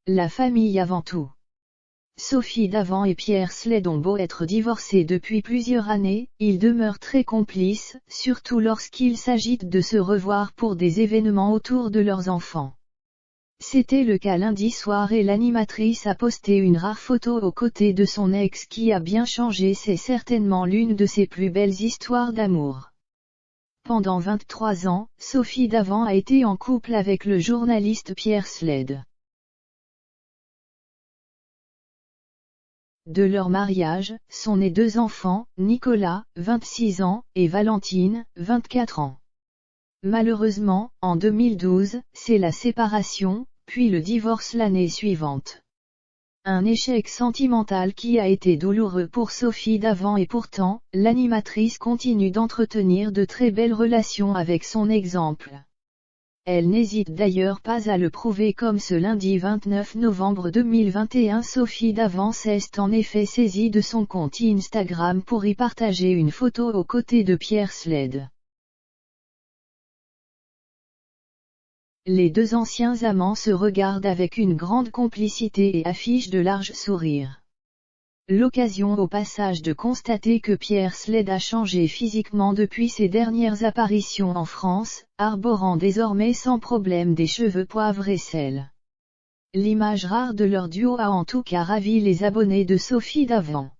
La famille avant tout. Sophie Davant et Pierre Sled ont beau être divorcés depuis plusieurs années, ils demeurent très complices, surtout lorsqu'il s'agit de se revoir pour des événements autour de leurs enfants. C'était le cas lundi soir et l'animatrice a posté une rare photo aux côtés de son ex qui a bien changé. C'est certainement l'une de ses plus belles histoires d'amour. Pendant 23 ans, Sophie Davant a été en couple avec le journaliste Pierre Sled. De leur mariage, sont nés 2 enfants, Nicolas, 26 ans, et Valentine, 24 ans. Malheureusement, en 2012, c'est la séparation, puis le divorce l'année suivante. Un échec sentimental qui a été douloureux pour Sophie Davant et pourtant, l'animatrice continue d'entretenir de très belles relations avec son exemple. Elle n'hésite d'ailleurs pas à le prouver comme ce lundi 29 novembre 2021. Sophie Davant s'est en effet saisie de son compte Instagram pour y partager une photo aux côtés de Pierre Sled. Les 2 anciens amants se regardent avec une grande complicité et affichent de larges sourires. L'occasion au passage de constater que Pierre Sled a changé physiquement depuis ses dernières apparitions en France, arborant désormais sans problème des cheveux poivre et sel. L'image rare de leur duo a en tout cas ravi les abonnés de Sophie Davant.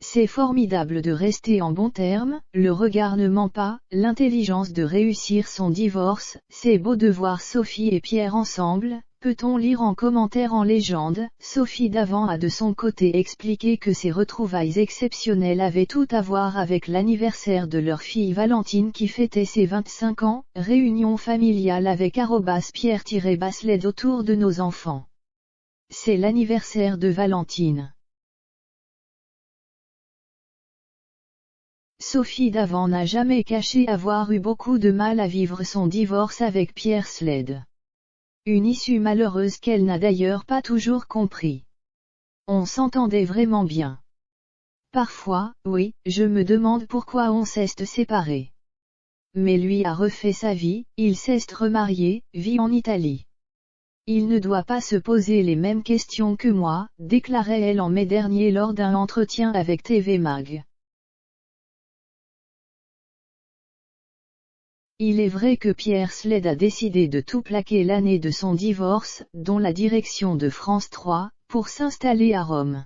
C'est formidable de rester en bons termes, le regard ne ment pas, l'intelligence de réussir son divorce, c'est beau de voir Sophie et Pierre ensemble, peut-on lire en commentaire en légende. Sophie Davant a de son côté expliqué que ces retrouvailles exceptionnelles avaient tout à voir avec l'anniversaire de leur fille Valentine qui fêtait ses 25 ans, réunion familiale avec @Pierre-Sled autour de nos enfants. C'est l'anniversaire de Valentine. Sophie Davant n'a jamais caché avoir eu beaucoup de mal à vivre son divorce avec Pierre Sled. Une issue malheureuse qu'elle n'a d'ailleurs pas toujours compris. On s'entendait vraiment bien. Parfois, oui, je me demande pourquoi on s'est séparés. Mais lui a refait sa vie, il s'est remarié, vit en Italie. Il ne doit pas se poser les mêmes questions que moi, déclarait-elle en mai dernier lors d'un entretien avec TV Mag. Il est vrai que Pierre Sled a décidé de tout plaquer l'année de son divorce, dont la direction de France 3, pour s'installer à Rome.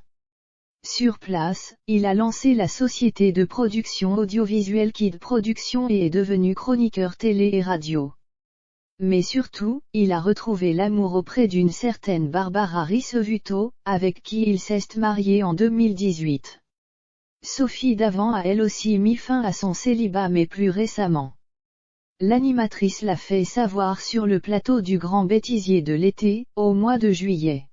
Sur place, il a lancé la société de production audiovisuelle Kid Production et est devenu chroniqueur télé et radio. Mais surtout, il a retrouvé l'amour auprès d'une certaine Barbara Ricevuto, avec qui il s'est marié en 2018. Sophie Davant a elle aussi mis fin à son célibat mais plus récemment. L'animatrice l'a fait savoir sur le plateau du Grand Bêtisier de l'été, au mois de juillet.